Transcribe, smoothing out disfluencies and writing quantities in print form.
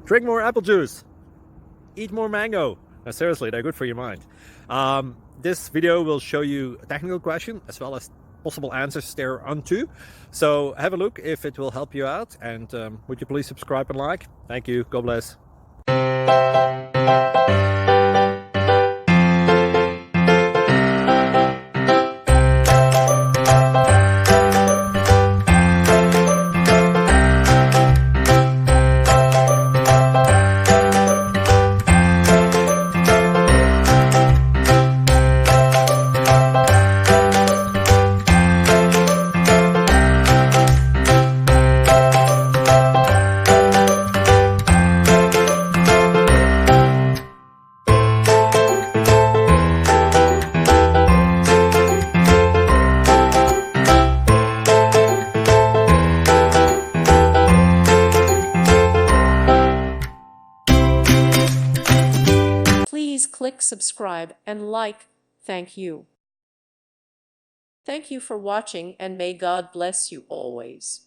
Drink more apple juice. Eat more mango. Now, seriously, they're good for your mind. This video will show you a technical question as well as possible answers thereunto. So have a look if it will help you out, and would you please subscribe and like? Thank you. God bless. Please click subscribe and like. Thank you. Thank you for watching, and may God bless you always.